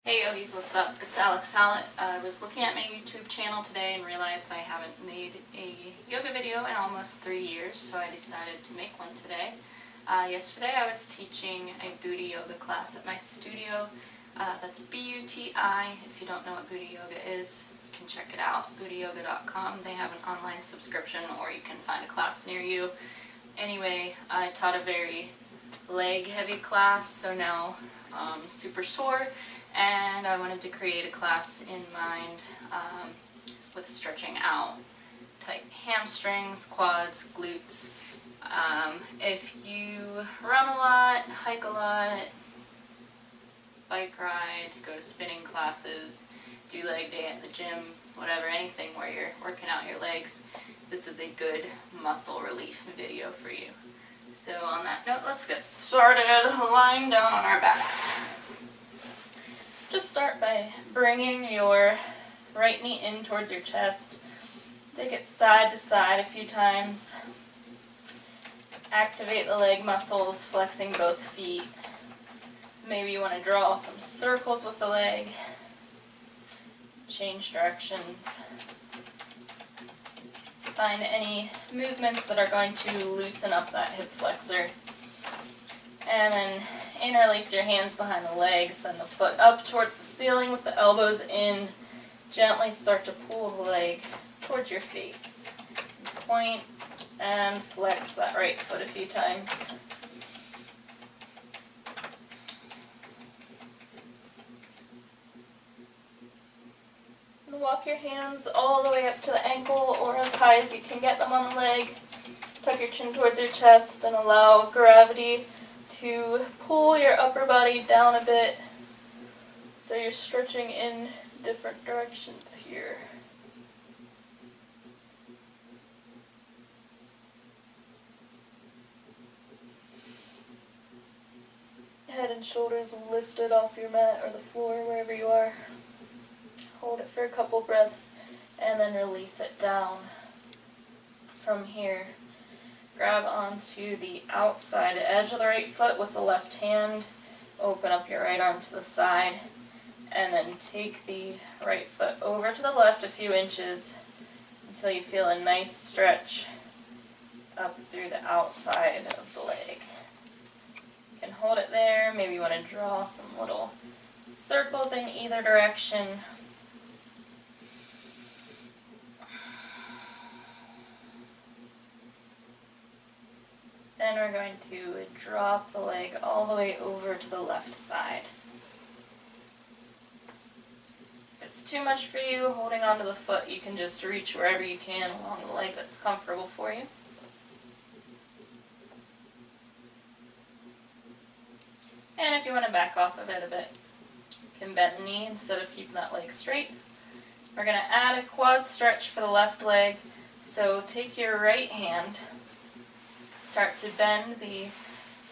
Hey yogis, what's up? It's Alex Hallett. I was looking at my YouTube channel today and realized I haven't made a yoga video in almost 3 years, so I decided to make one today. Yesterday I was teaching a booty yoga class at my studio. That's B-U-T-I. If you don't know what booty yoga is, you can check it out, bootyyoga.com. They have an online subscription, or you can find a class near you. Anyway, I taught a very leg-heavy class, so now I'm super sore. And I wanted to create a class in mind with stretching out, like hamstrings, quads, glutes. If you run a lot, hike a lot, bike ride, go to spinning classes, do leg day at the gym, whatever, anything where you're working out your legs, this is a good muscle relief video for you. So on that note, let's get started lying down on our backs. Just start by bringing your right knee in towards your chest. Take it side to side a few times. Activate the leg muscles, flexing both feet. Maybe you want to draw some circles with the leg. Change directions. So find any movements that are going to loosen up that hip flexor. And then interlace your hands behind the legs, send the foot up towards the ceiling with the elbows in. Gently start to pull the leg towards your face. Point and flex that right foot a few times. And walk your hands all the way up to the ankle or as high as you can get them on the leg. Tuck your chin towards your chest and allow gravity to pull your upper body down a bit, so you're stretching in different directions here. Head and shoulders lifted off your mat or the floor, wherever you are. Hold it for a couple breaths and then release it down. From here, grab onto the outside edge of the right foot with the left hand. Open up your right arm to the side. And then take the right foot over to the left a few inches until you feel a nice stretch up through the outside of the leg. You can hold it there. Maybe you want to draw some little circles in either direction. Then we're going to drop the leg all the way over to the left side. If it's too much for you, holding onto the foot, you can just reach wherever you can along the leg that's comfortable for you. And if you want to back off of it a bit, you can bend the knee instead of keeping that leg straight. We're going to add a quad stretch for the left leg. So take your right hand, start to bend the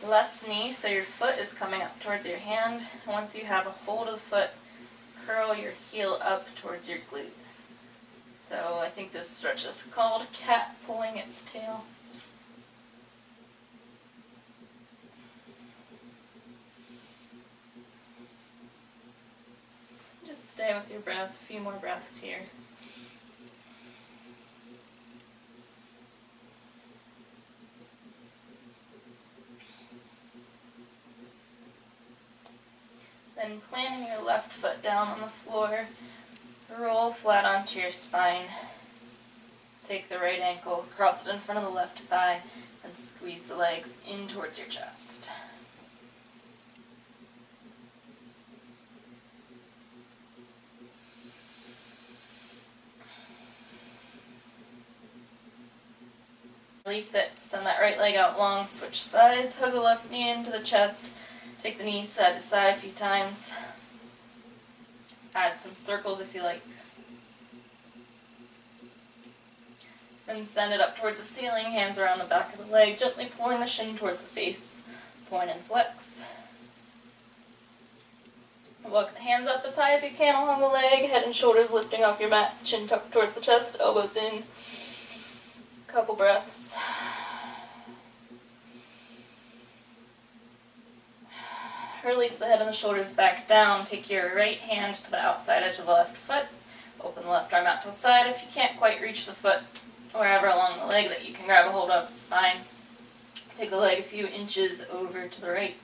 left knee so your foot is coming up towards your hand. Once you have a hold of the foot, curl your heel up towards your glute. So I think this stretch is called cat pulling its tail. Just stay with your breath, a few more breaths here. Then planting your left foot down on the floor, roll flat onto your spine. Take the right ankle, cross it in front of the left thigh, and squeeze the legs in towards your chest. Release it, send that right leg out long, switch sides, hug the left knee into the chest. Take the knees side to side a few times. Add some circles if you like. Then send it up towards the ceiling, hands around the back of the leg, gently pulling the shin towards the face. Point and flex. Walk the hands up as high as you can along the leg, head and shoulders lifting off your mat, chin tucked towards the chest, elbows in. Couple breaths. release the head and the shoulders back down. Take your right hand to the outside edge of the left foot. Open the left arm out to the side. If you can't quite reach the foot, wherever along the leg that you can grab a hold of, it's fine. Take the leg a few inches over to the right.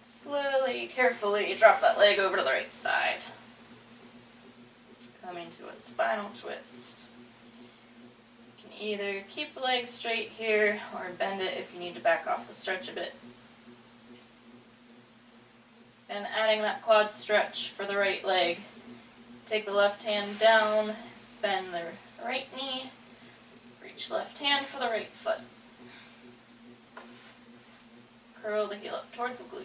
Slowly, carefully drop that leg over to the right side. Come into a spinal twist. You can either keep the leg straight here or bend it if you need to back off the stretch a bit. And adding that quad stretch for the right leg. Take the left hand down, bend the right knee, reach left hand for the right foot. Curl the heel up towards the glute.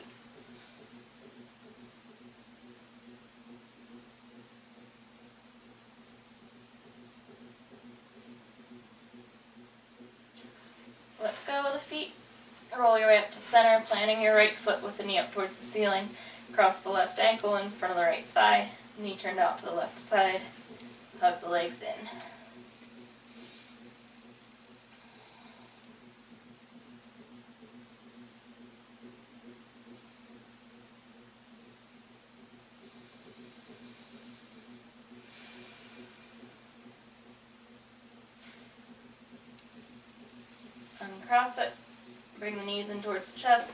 Let go of the feet. Roll your way up to center, planting your right foot with the knee up towards the ceiling. Cross the left ankle in front of the right thigh. Knee turned out to the left side. Hug the legs in. Uncross it, bring the knees in towards the chest,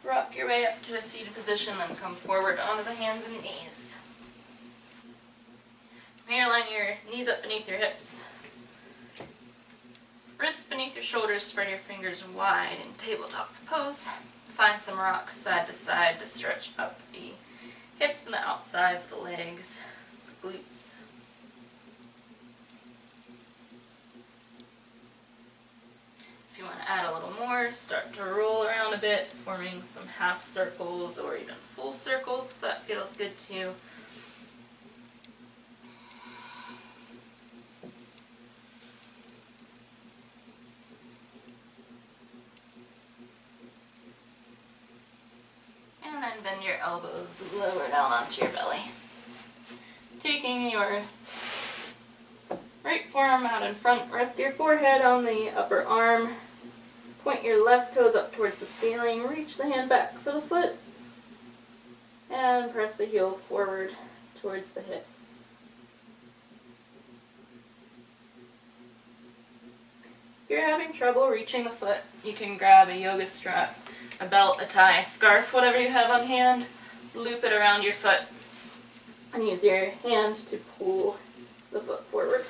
rock your way up to a seated position, then come forward onto the hands and knees. From here, line your knees up beneath your hips. Wrists beneath your shoulders, spread your fingers wide in tabletop pose. Find some rocks side to side to stretch up the hips and the outsides of the legs, glutes. If you want to add a little more, start to roll around a bit, forming some half circles or even full circles if that feels good to you. And then bend your elbows lower down onto your belly. Taking your right forearm out in front, rest your forehead on the upper arm. Point your left toes up towards the ceiling, reach the hand back for the foot, and press the heel forward towards the hip. If you're having trouble reaching the foot, you can grab a yoga strap, a belt, a tie, a scarf, whatever you have on hand, loop it around your foot, and use your hand to pull the foot forward.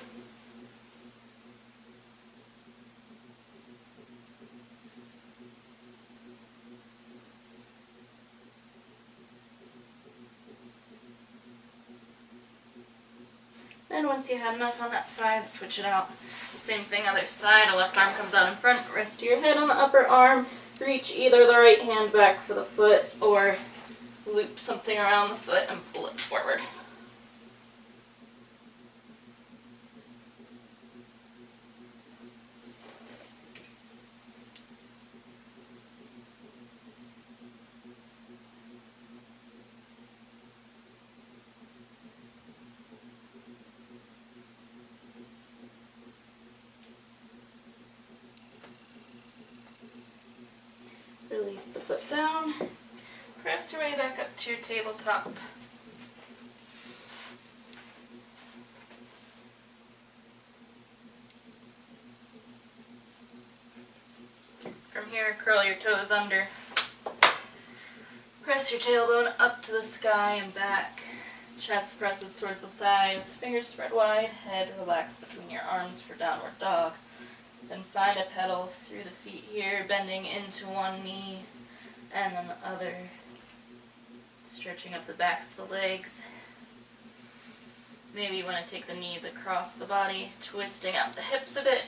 And once you had enough on that side, switch it out. Same thing, other side. A left arm comes out in front. Rest your head on the upper arm. Reach either the right hand back for the foot or loop something around the foot and pull it forward. Release the foot down. Press your way back up to your tabletop. From here, curl your toes under. Press your tailbone up to the sky and back. Chest presses towards the thighs. Fingers spread wide. Head relaxed between your arms for downward dog. Then find a pedal through the feet here, bending into one knee and then the other. Stretching up the backs of the legs. Maybe you want to take the knees across the body, twisting out the hips a bit.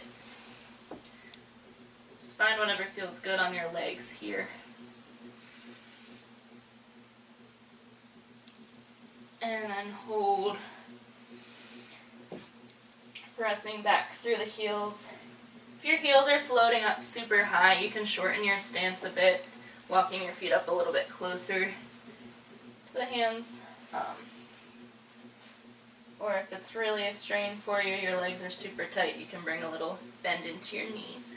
Just find whatever feels good on your legs here. And then hold. Pressing back through the heels. If your heels are floating up super high, you can shorten your stance a bit, walking your feet up a little bit closer to the hands. Or if it's really a strain for you, your legs are super tight, you can bring a little bend into your knees.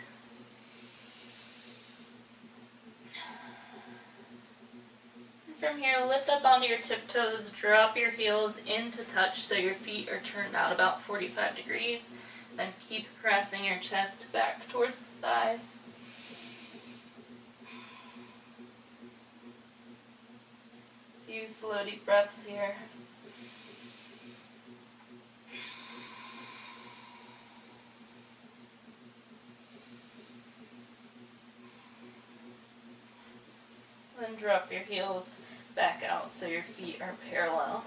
From here, lift up onto your tiptoes, drop your heels into touch so your feet are turned out about 45 degrees. Then keep pressing your chest back towards the thighs. A few slow, deep breaths here. Then drop your heels back out so your feet are parallel.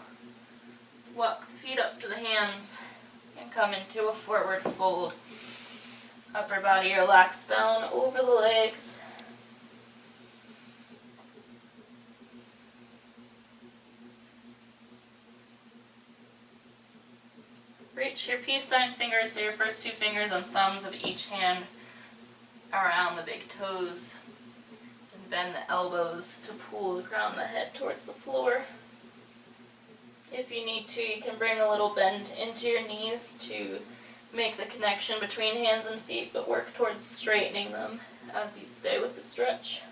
Walk the feet up to the hands and come into a forward fold. Upper body relaxed down over the legs. Reach your peace sign fingers, so your first two fingers and thumbs of each hand around the big toes. And bend the elbows to pull the crown of the head towards the floor. If you need to, you can bring a little bend into your knees to make the connection between hands and feet, but work towards straightening them as you stay with the stretch.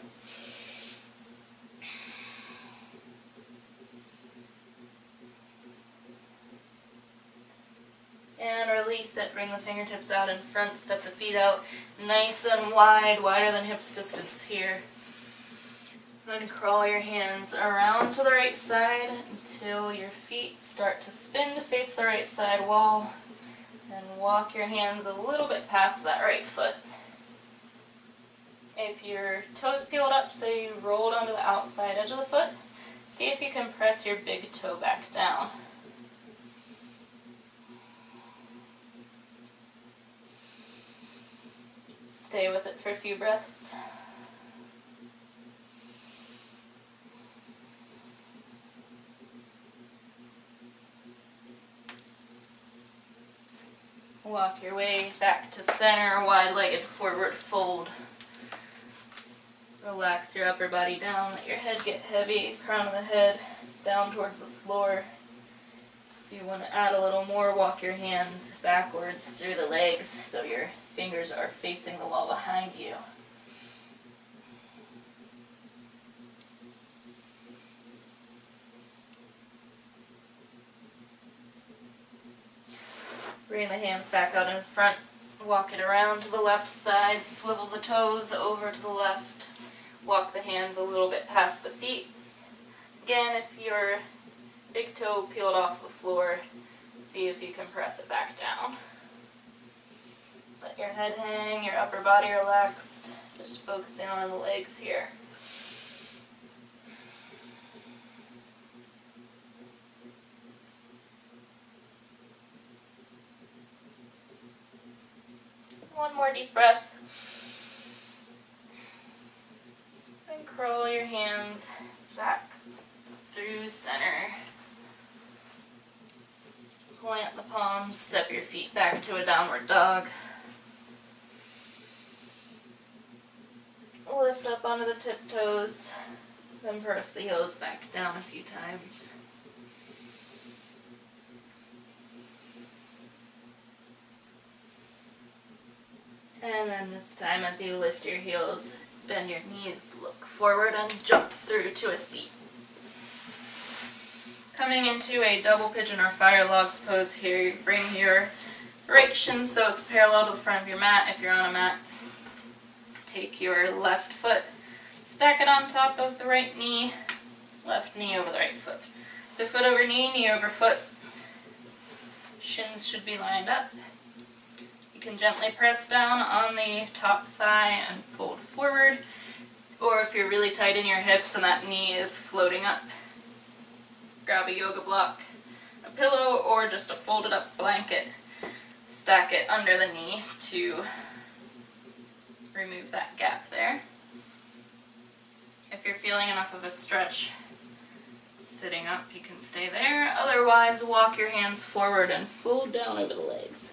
And release it. Bring the fingertips out in front, step the feet out nice and wide, wider than hips distance here. Then crawl your hands around to the right side until your feet start to spin to face the right side wall. And walk your hands a little bit past that right foot. If your toes peeled up so you rolled onto the outside edge of the foot, see if you can press your big toe back down. Stay with it for a few breaths. Walk your way back to center, wide-legged forward fold. Relax your upper body down, let your head get heavy, crown of the head down towards the floor. If you want to add a little more, walk your hands backwards through the legs so your fingers are facing the wall behind you. Bring the hands back out in front, walk it around to the left side, swivel the toes over to the left, walk the hands a little bit past the feet. Again, if your big toe peeled off the floor, see if you can press it back down. Let your head hang, your upper body relaxed, just focusing on the legs here. One more deep breath. And curl your hands back through center. Plant the palms, step your feet back to a downward dog. Lift up onto the tiptoes, then press the heels back down a few times. And then this time, as you lift your heels, bend your knees, look forward, and jump through to a seat. Coming into a double pigeon or fire logs pose here, you bring your right shin so it's parallel to the front of your mat if you're on a mat. Take your left foot, stack it on top of the right knee, left knee over the right foot. So foot over knee, knee over foot. Shins should be lined up. You can gently press down on the top thigh and fold forward, or if you're really tight in your hips and that knee is floating up, grab a yoga block, a pillow, or just a folded up blanket. Stack it under the knee to remove that gap there. If you're feeling enough of a stretch sitting up, you can stay there. Otherwise, walk your hands forward and fold down over the legs.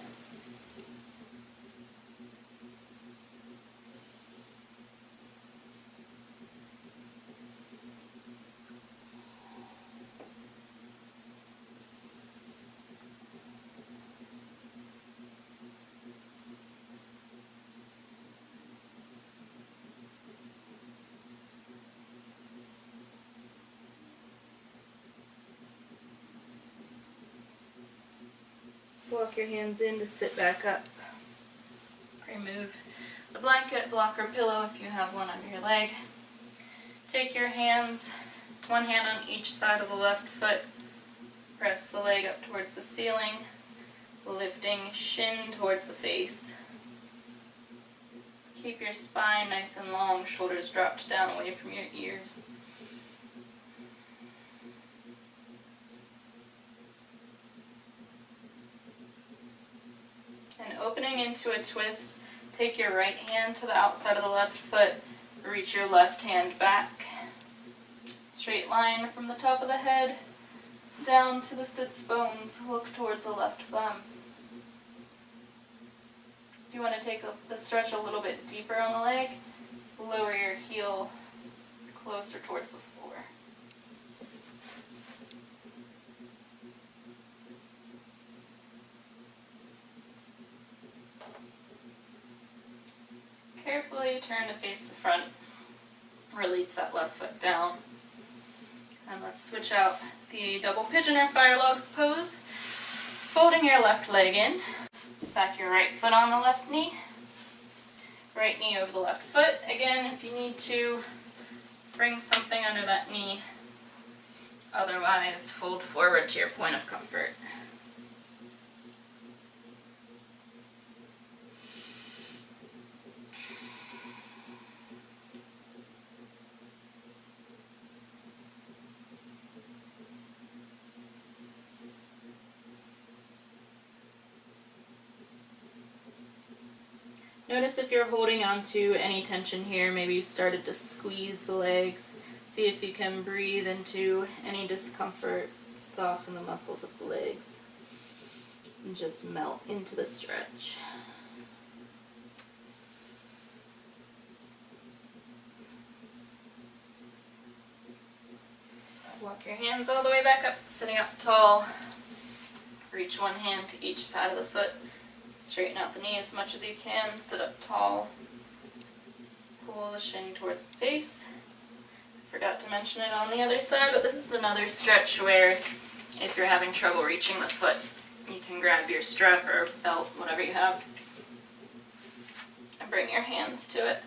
Walk your hands in to sit back up. Remove the blanket, blocker, pillow if you have one under your leg. Take your hands, one hand on each side of the left foot. Press the leg up towards the ceiling, lifting shin towards the face. Keep your spine nice and long, shoulders dropped down away from your ears. And opening into a twist, take your right hand to the outside of the left foot, reach your left hand back. Straight line from the top of the head down to the sits bones, look towards the left thumb. If you want to take the stretch a little bit deeper on the leg, lower your heel closer towards the floor. Carefully turn to face the front. Release that left foot down. And let's switch out the double pigeon or fire logs pose. Folding your left leg in. Stack your right foot on the left knee. Right knee over the left foot. Again, if you need to, bring something under that knee. Otherwise, fold forward to your point of comfort. Notice if you're holding on to any tension here, maybe you started to squeeze the legs. See if you can breathe into any discomfort, soften the muscles of the legs, and just melt into the stretch. Walk your hands all the way back up, sitting up tall. Reach one hand to each side of the foot. Straighten out the knee as much as you can, sit up tall, pull the shin towards the face. Forgot to mention it on the other side, but this is another stretch where if you're having trouble reaching the foot, you can grab your strap or belt, whatever you have, and bring your hands to it.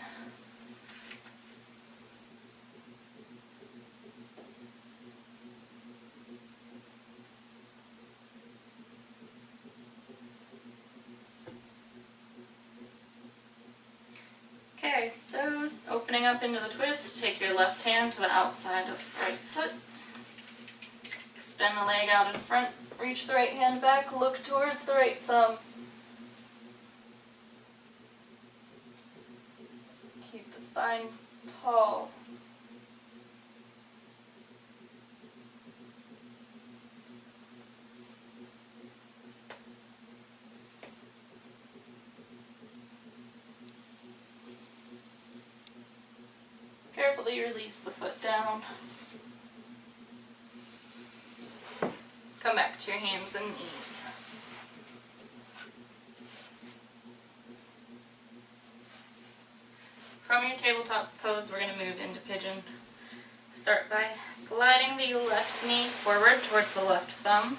Okay, so opening up into the twist, take your left hand to the outside of the right foot. Extend the leg out in front, reach the right hand back, look towards the right thumb. Keep the spine tall. Carefully release the foot down. Come back to your hands and knees. From your tabletop pose, we're going to move into pigeon. Start by sliding the left knee forward towards the left thumb.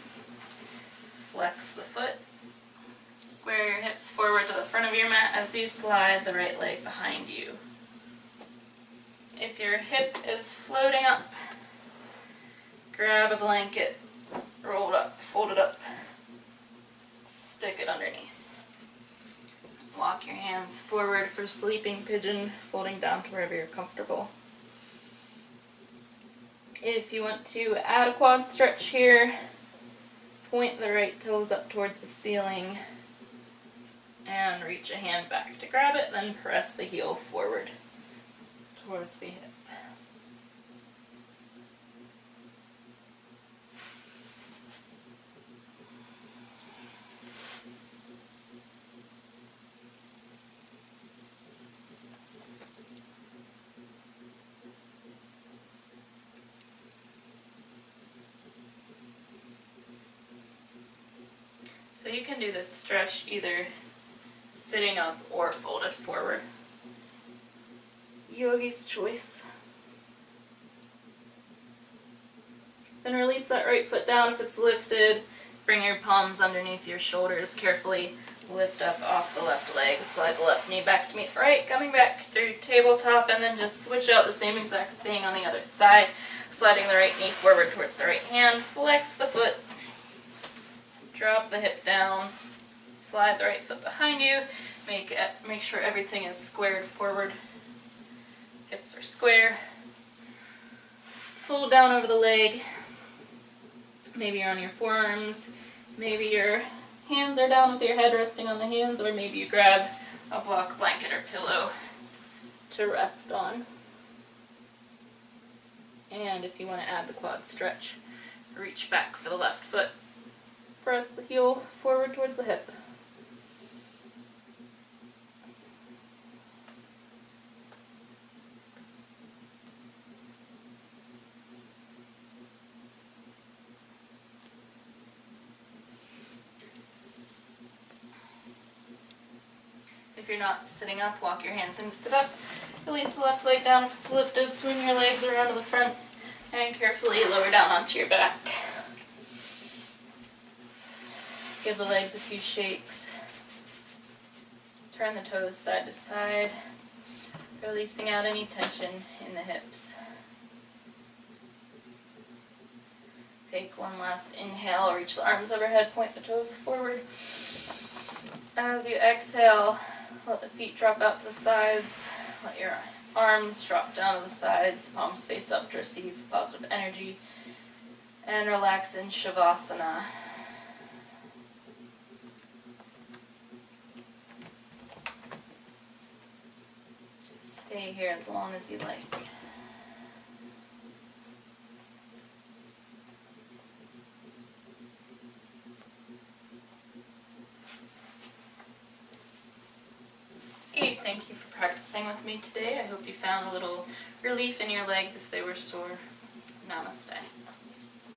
Flex the foot. Square your hips forward to the front of your mat as you slide the right leg behind you. If your hip is floating up, grab a blanket, roll it up, fold it up, stick it underneath. Walk your hands forward for sleeping pigeon, folding down to wherever you're comfortable. If you want to add a quad stretch here, point the right toes up towards the ceiling and reach a hand back to grab it, then press the heel forward towards the hip. So you can do this stretch either sitting up or folded forward. Yogi's choice. Then release that right foot down if it's lifted. Bring your palms underneath your shoulders, carefully lift up off the left leg, slide the left knee back to meet the right, coming back through tabletop, and then just switch out the same exact thing on the other side, sliding the right knee forward towards the right hand, flex the foot, drop the hip down, slide the right foot behind you, make sure everything is squared forward, hips are square, fold down over the leg, maybe you're on your forearms, maybe your hands are down with your head resting on the hands, or maybe you grab a block blanket or pillow to rest on. And if you want to add the quad stretch, reach back for the left foot. Press the heel forward towards the hip. If you're not sitting up, walk your hands and sit up. Release the left leg down if it's lifted. Swing your legs around to the front and carefully lower down onto your back. Give the legs a few shakes. Turn the toes side to side, releasing out any tension in the hips. Take one last inhale, reach the arms overhead, point the toes forward. As you exhale, let the feet drop out to the sides, let your arms drop down to the sides, palms face up to receive positive energy, and relax in Shavasana. Stay here as long as you like. Okay, thank you for practicing with me today. I hope you found a little relief in your legs if they were sore. Namaste.